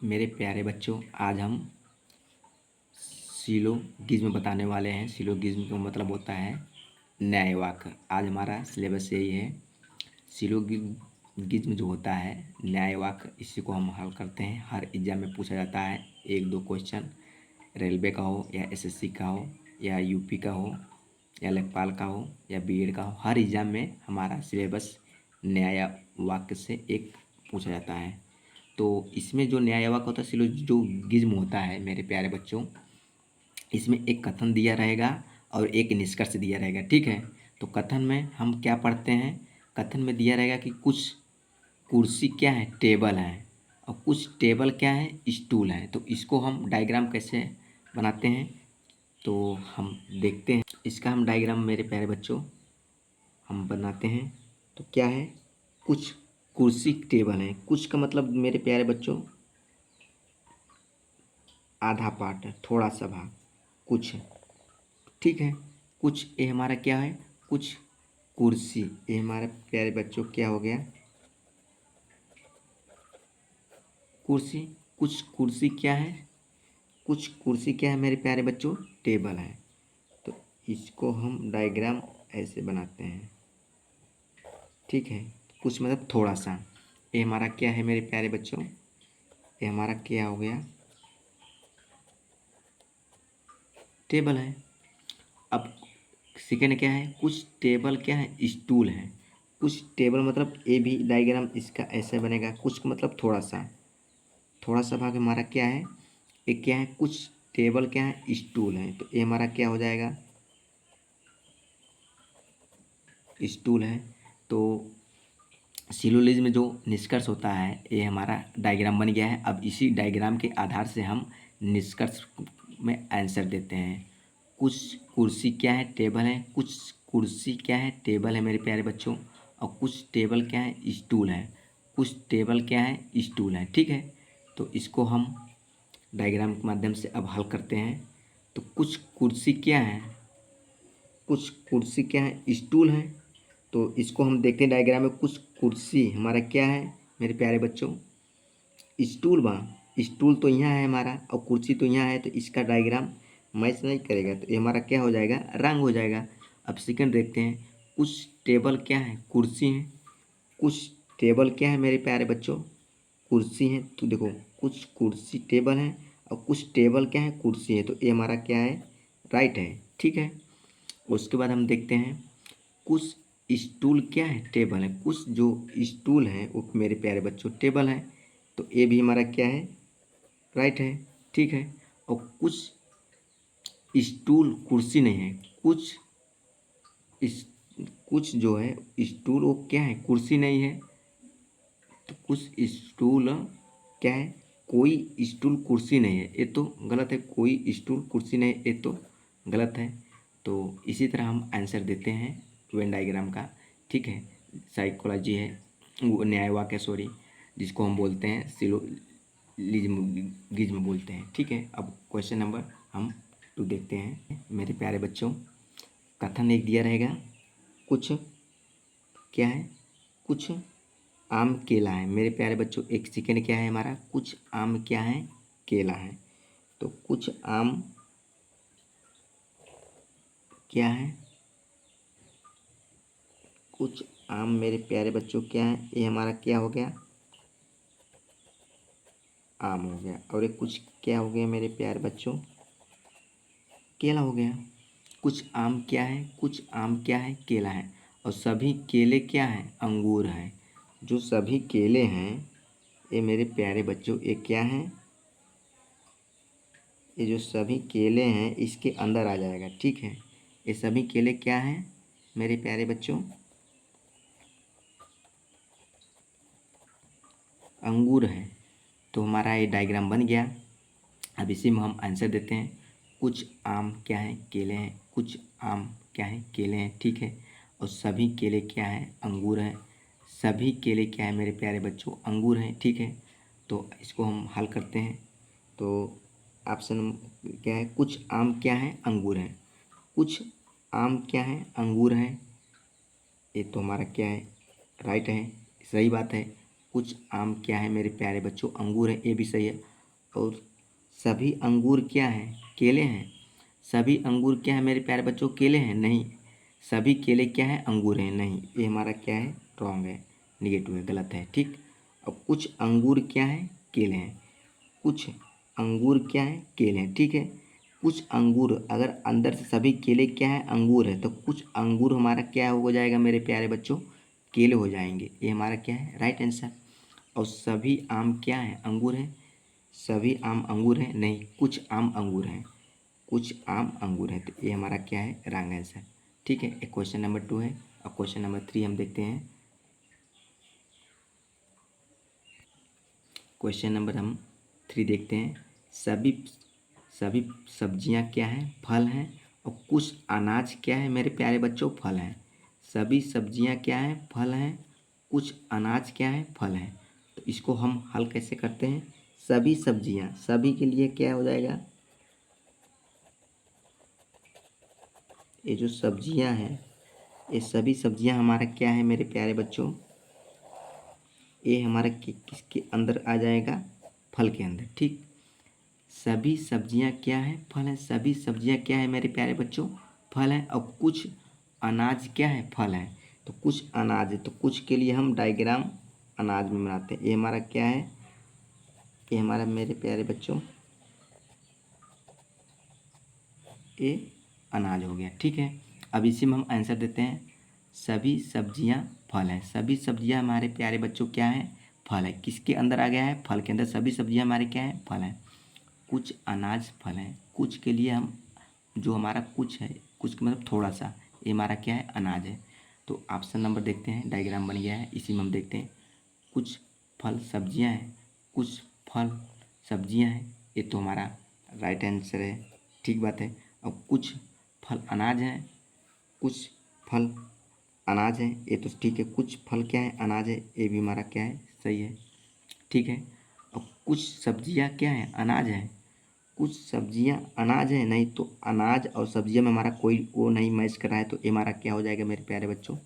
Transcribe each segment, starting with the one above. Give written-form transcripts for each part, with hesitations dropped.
मेरे प्यारे बच्चों, आज हम सिलोगिज्म बताने वाले हैं। सिलोगिज्म का मतलब होता है न्याय वाक्य। आज हमारा सिलेबस यही है। सिलोगिज्म जो होता है न्याय वाक्य, इसी को हम हल करते हैं। हर एग्जाम में पूछा जाता है, एक दो क्वेश्चन। रेलवे का हो या एसएससी का हो या यूपी का हो या लेखपाल का हो या बीएड का हो, हर एग्जाम में हमारा सिलेबस न्याय वाक्य से एक पूछा जाता है। तो इसमें जो न्याय वाक्य होता है, सिलोगिज्म होता है मेरे प्यारे बच्चों, इसमें एक कथन दिया रहेगा और एक निष्कर्ष दिया रहेगा। ठीक है, तो कथन में हम क्या पढ़ते हैं? कथन में दिया रहेगा कि कुछ कुर्सी क्या है, टेबल है, और कुछ टेबल क्या है, स्टूल है। तो इसको हम डायग्राम कैसे बनाते हैं तो हम देखते हैं। इसका हम डायग्राम मेरे प्यारे बच्चों हम बनाते हैं। तो क्या है, कुछ कुर्सी टेबल है। कुछ का मतलब मेरे प्यारे बच्चों आधा पार्ट है, थोड़ा सा भाग, कुछ है। ठीक है, कुछ ये हमारा क्या है, कुछ कुर्सी। ये हमारे प्यारे बच्चों क्या हो गया, कुर्सी। कुछ कुर्सी क्या है, कुछ कुर्सी क्या है मेरे प्यारे बच्चों, टेबल है। तो इसको हम डायग्राम ऐसे बनाते हैं। ठीक है, कुछ मतलब थोड़ा सा। ये हमारा क्या है मेरे प्यारे बच्चों, ये हमारा क्या हो गया, टेबल है। अब सेकेंड क्या है, कुछ टेबल क्या है, स्टूल है। कुछ टेबल मतलब ये भी डायग्राम इसका ऐसे बनेगा। कुछ का मतलब थोड़ा सा, थोड़ा सा भाग हमारा क्या है, ये क्या है, कुछ टेबल क्या है, स्टूल है। तो ये हमारा क्या हो जाएगा, स्टूल है। तो सिलोगिज्म में जो निष्कर्ष होता है, ये हमारा डायग्राम बन गया है। अब इसी डायग्राम के आधार से हम निष्कर्ष में आंसर देते हैं। कुछ कुर्सी क्या है, टेबल है। कुछ कुर्सी क्या है, टेबल है मेरे प्यारे बच्चों। और कुछ टेबल क्या है, स्टूल है। कुछ टेबल क्या है, स्टूल है। ठीक है, तो इसको हम डायग्राम के माध्यम से अब हल करते हैं। तो कुछ कुर्सी क्या है, कुछ कुर्सी क्या है, स्टूल है। तो इसको हम देखते हैं डायग्राम में। कुछ कुर्सी हमारा क्या है मेरे प्यारे बच्चों, स्टूल बा। स्टूल तो यहाँ है हमारा और कुर्सी तो यहाँ है, तो इसका डायग्राम मैच नहीं करेगा। तो ये हमारा क्या हो जाएगा, रंग हो जाएगा। अब सेकंड देखते हैं, कुछ टेबल क्या है, कुर्सी है। कुछ टेबल क्या है मेरे प्यारे बच्चों, कुर्सी है। तो देखो, कुछ कुर्सी टेबल है और कुछ टेबल क्या है, कुर्सी है। तो ये हमारा क्या है, राइट है। ठीक है, उसके बाद हम देखते हैं, कुछ स्टूल क्या है, टेबल है। कुछ जो स्टूल है वो मेरे प्यारे बच्चों टेबल है। तो ये भी हमारा क्या है, राइट है। ठीक है, और कुछ स्टूल कुर्सी नहीं है। कुछ इस कुछ जो है स्टूल वो क्या है, कुर्सी नहीं है। तो कुछ स्टूल क्या है, कोई स्टूल कुर्सी नहीं है, ये तो गलत है। कोई स्टूल कुर्सी नहीं, ये तो गलत है। तो इसी तरह हम आंसर देते हैं वेन डायग्राम का। ठीक है, साइकोलॉजी है, वो न्याय वाक्य सॉरी, जिसको हम बोलते हैं सिलोगिज्म बोलते हैं। ठीक है, अब क्वेश्चन नंबर हम 2 देखते हैं मेरे प्यारे बच्चों। कथन एक दिया रहेगा, कुछ क्या है, कुछ आम केला है। मेरे प्यारे बच्चों एक सेकेंड क्या है हमारा, कुछ आम क्या है, केला है। तो कुछ आम क्या है, कुछ आम मेरे प्यारे बच्चों क्या है, ये हमारा क्या हो गया, आम हो गया। और एक कुछ क्या हो गया मेरे प्यारे बच्चों, केला हो गया। कुछ आम क्या है, कुछ आम क्या है, केला है। और सभी केले क्या है, अंगूर है। जो सभी केले हैं ये मेरे प्यारे बच्चों ये क्या है, ये जो सभी केले हैं इसके अंदर आ जाएगा। ठीक है, ये सभी केले क्या हैं मेरे प्यारे बच्चों, अंगूर है। तो हमारा ये डायग्राम बन गया। अब इसी में हम आंसर देते हैं। कुछ आम क्या है, केले हैं। कुछ आम क्या है, केले हैं। ठीक है, और सभी केले क्या है, अंगूर हैं। सभी केले क्या है मेरे प्यारे बच्चों, अंगूर हैं। ठीक है, तो इसको हम हल करते हैं। तो ऑप्शन क्या है, कुछ आम क्या है, अंगूर हैं। कुछ आम क्या है, अंगूर हैं। ये तो हमारा क्या है, राइट है, सही बात है। कुछ आम क्या है मेरे प्यारे बच्चों, अंगूर है, ये भी सही है। और सभी अंगूर क्या हैं? केले हैं। सभी अंगूर क्या है मेरे प्यारे बच्चों? केले हैं? नहीं। सभी केले क्या है? अंगूर हैं? नहीं। ये हमारा क्या है? रॉन्ग है, निगेटिव है, गलत है। ठीक। अब कुछ अंगूर क्या है? केले हैं। कुछ अंगूर क्या है? केले हैं। ठीक है। कुछ अंगूर, अगर अंदर से सभी केले क्या है? अंगूर है, तो कुछ अंगूर हमारा क्या हो जाएगा मेरे प्यारे बच्चों? केले हो जाएंगे। ये हमारा क्या है? Right answer. और सभी आम क्या है? अंगूर हैं। सभी आम अंगूर हैं? नहीं, कुछ आम अंगूर हैं। कुछ आम अंगूर हैं, तो ये हमारा क्या है? Wrong answer. ठीक है। एक क्वेश्चन नंबर 2 है। और क्वेश्चन नंबर 3 हम देखते हैं। क्वेश्चन नंबर हम 3 देखते हैं। सभी सभी सब्जियां क्या हैं? फल हैं। और कुछ अनाज क्या है मेरे प्यारे बच्चों? फल हैं। सभी सब्जियां क्या हैं? फल हैं। कुछ अनाज क्या है? फल हैं। तो इसको हम हल कैसे करते हैं? सभी सब्जियां, सभी के लिए क्या हो जाएगा? ये जो सब्जियां हैं, ये सभी सब्जियां हमारा क्या है मेरे प्यारे बच्चों? ये हमारा किसके अंदर आ जाएगा? फल के अंदर। ठीक। सभी सब्जियां क्या है? फल है। सभी सब्जियां क्या है मेरे प्यारे बच्चों? फल है। और कुछ अनाज क्या है? फल है। तो कुछ अनाज है, तो कुछ के लिए हम डायग्राम अनाज में बनाते हैं। ये हमारा क्या है? ये हमारा मेरे प्यारे बच्चों ये अनाज हो गया। ठीक है। अब इसी में हम आंसर देते हैं। सभी सब्जियां फल हैं। सभी सब्जियां हमारे प्यारे बच्चों क्या हैं? फल है। किसके अंदर आ गया है? फल के अंदर। सभी सब्जियां हमारे क्या हैं? फल हैं। कुछ अनाज फल हैं। कुछ के लिए हम, जो हमारा कुछ है, कुछ का मतलब थोड़ा सा, ये हमारा क्या है? अनाज है। तो ऑप्शन नंबर देखते हैं, डायग्राम बन गया है, इसी में हम देखते हैं। कुछ फल सब्जियां हैं। कुछ फल सब्जियां हैं। ये तो हमारा राइट आंसर है। ठीक बात है। अब कुछ फल अनाज हैं। कुछ फल अनाज है, ये तो ठीक है। कुछ फल क्या है? अनाज है, ये भी हमारा क्या है? सही है। ठीक है। अब कुछ सब्जियां क्या है? अनाज है। कुछ सब्जियां अनाज है, नहीं, तो अनाज और सब्जियां में हमारा कोई वो नहीं मैच कर रहा है, तो ये हमारा क्या हो जाएगा मेरे प्यारे बच्चों?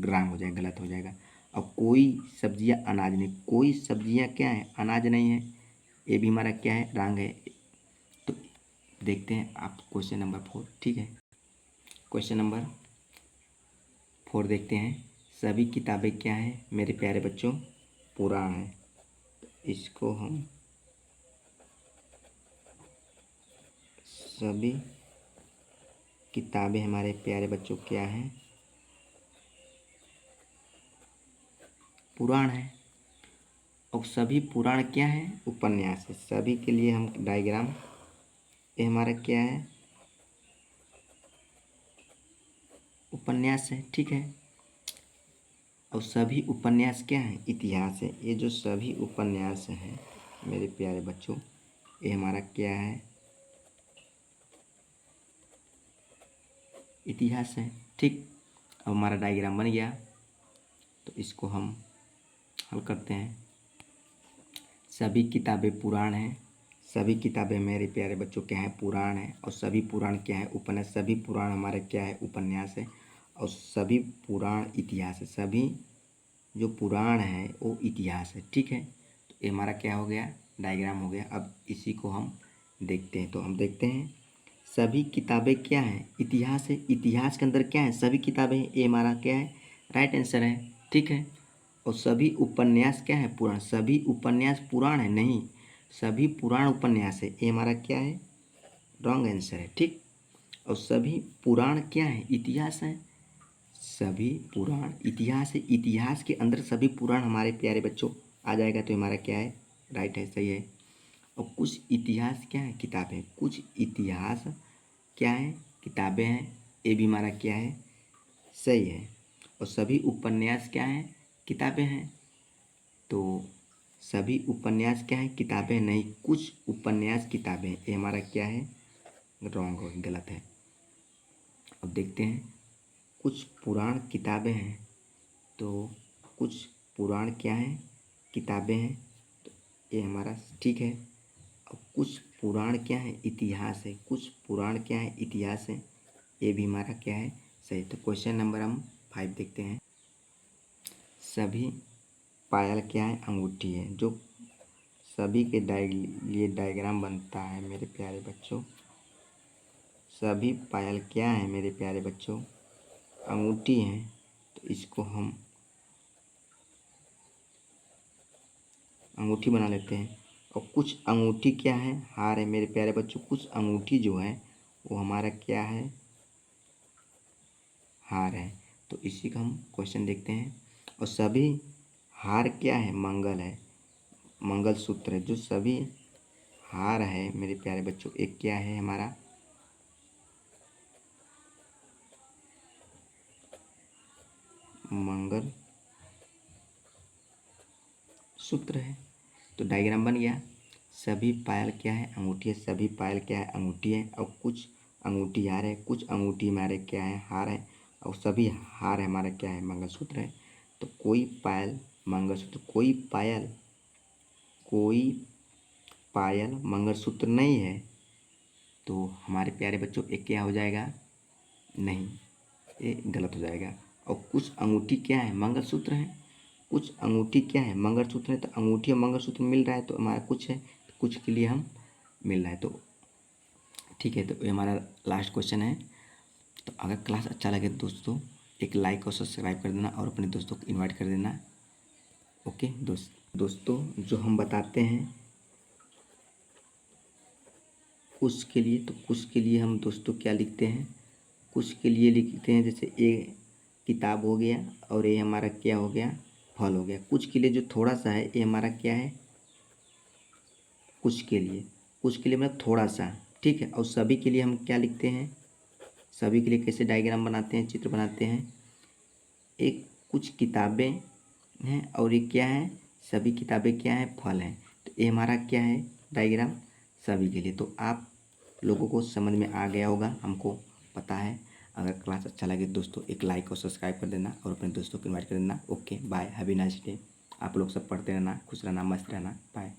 रॉन्ग हो जाएगा, गलत हो जाएगा। अब कोई सब्जियां अनाज नहीं, कोई सब्जियां क्या है? अनाज नहीं है, ये भी हमारा क्या है? रॉन्ग है। तो देखते हैं आप क्वेश्चन नंबर 4। ठीक है। क्वेश्चन नंबर 4 देखते हैं। सभी किताबें क्या है मेरे प्यारे बच्चों? पुराण है। इसको हम सभी किताबें हमारे प्यारे बच्चों क्या हैं? पुराण है। और सभी पुराण क्या है? उपन्यास है। सभी के लिए हम डायग्राम, ये हमारा क्या है? उपन्यास है। ठीक है। और सभी उपन्यास क्या है? इतिहास है। ये जो सभी उपन्यास हैं मेरे प्यारे बच्चों, ये हमारा क्या है? इतिहास है। ठीक। अब हमारा डायग्राम बन गया, तो इसको हम हल करते हैं। सभी किताबें पुराण हैं। सभी किताबें मेरे प्यारे बच्चों क्या हैं? पुराण है। और सभी पुराण क्या है? उपन्यास। सभी पुराण हमारे क्या है? उपन्यास है। और सभी पुराण इतिहास है। सभी जो पुराण है वो इतिहास है। ठीक है। तो ये हमारा क्या हो गया? डायग्राम हो गया। अब इसी को हम देखते हैं। तो हम देखते हैं सभी किताबें क्या हैं? इतिहास है। इतिहास के अंदर क्या है? सभी किताबें। ये हमारा क्या है? राइट आंसर है। ठीक है। और सभी उपन्यास क्या है? पुराण। सभी उपन्यास पुराण है? नहीं, सभी पुराण उपन्यास है, ये हमारा क्या है? रॉन्ग आंसर है। ठीक। और सभी पुराण क्या है? इतिहास है। सभी पुराण इतिहास है। इतिहास के अंदर सभी पुराण हमारे प्यारे बच्चों आ जाएगा, तो हमारा क्या है? राइट है, सही है। और कुछ इतिहास क्या है? किताबें। कुछ इतिहास क्या है? किताबें हैं, ये भी हमारा क्या है? सही है। और सभी उपन्यास क्या हैं? किताबें हैं। तो सभी उपन्यास क्या है? किताबें नहीं, कुछ उपन्यास किताबें, ये हमारा क्या है? रॉन्ग हो, गलत है। अब देखते हैं कुछ पुराण किताबें हैं, तो कुछ पुराण क्या है? किताबें हैं, तो ये हमारा ठीक है। अब कुछ पुराण क्या है? इतिहास है। कुछ पुराण क्या है? इतिहास है, ये भी हमारा क्या है? सही। तो क्वेश्चन नंबर हम 5 देखते हैं। सभी पायल क्या है? अंगूठी है। जो सभी के लिए डायग्राम बनता है मेरे प्यारे बच्चों। सभी पायल क्या है मेरे प्यारे बच्चों? अंगूठी है। तो इसको हम अंगूठी बना लेते हैं। और कुछ अंगूठी क्या है? हार है मेरे प्यारे बच्चों। कुछ अंगूठी जो है वो हमारा क्या है? हार है। तो इसी का हम क्वेश्चन देखते हैं। और सभी हार क्या है? मंगल है, मंगलसूत्र है। जो सभी हार है मेरे प्यारे बच्चों, एक क्या है हमारा? मंगल सूत्र है। तो डायग्राम बन गया। सभी पायल क्या है? अंगूठी है। सभी पायल क्या है? अंगूठी है। और कुछ अंगूठी हार है। कुछ अंगूठी हमारे क्या है? हार है। और सभी हार हमारा क्या है? मंगलसूत्र है। तो कोई पायल मंगलसूत्र, कोई पायल मंगलसूत्र नहीं है। तो हमारे प्यारे बच्चों एक क्या हो जाएगा? नहीं, ये गलत हो जाएगा। और कुछ अंगूठी क्या है? मंगलसूत्र है। कुछ अंगूठी क्या है? मंगलसूत्र है। तो अंगूठी और मंगलसूत्र मिल रहा है तो हमारा कुछ है, तो कुछ के लिए हम मिल रहा है। तो ठीक है, तो ये हमारा लास्ट क्वेश्चन है। तो अगर क्लास अच्छा लगे दोस्तों, एक लाइक और सब्सक्राइब कर देना और अपने दोस्तों को इनवाइट कर देना। ओके दोस्तों, जो हम बताते हैं कुछ के लिए, तो कुछ के लिए हम दोस्तों क्या लिखते हैं? कुछ के लिए लिखते हैं जैसे ये किताब हो गया और ये हमारा क्या हो गया? फल हो गया। कुछ के लिए जो थोड़ा सा है ये हमारा क्या है? कुछ के लिए मतलब थोड़ा सा, ठीक है। और सभी के लिए हम क्या लिखते हैं? सभी के लिए कैसे डायग्राम बनाते हैं, चित्र बनाते हैं? एक कुछ किताबें हैं और ये क्या है? सभी किताबें क्या है? फल हैं। तो ये हमारा क्या है? डायग्राम सभी के लिए। तो आप लोगों को समझ में आ गया होगा, हमको पता है। अगर क्लास अच्छा लगे दोस्तों, एक लाइक और सब्सक्राइब कर देना और अपने दोस्तों को इनवाइट कर देना। Okay bye, have a nice day. आप लोग सब पढ़ते रहना, खुश रहना, मस्त रहना। बाय।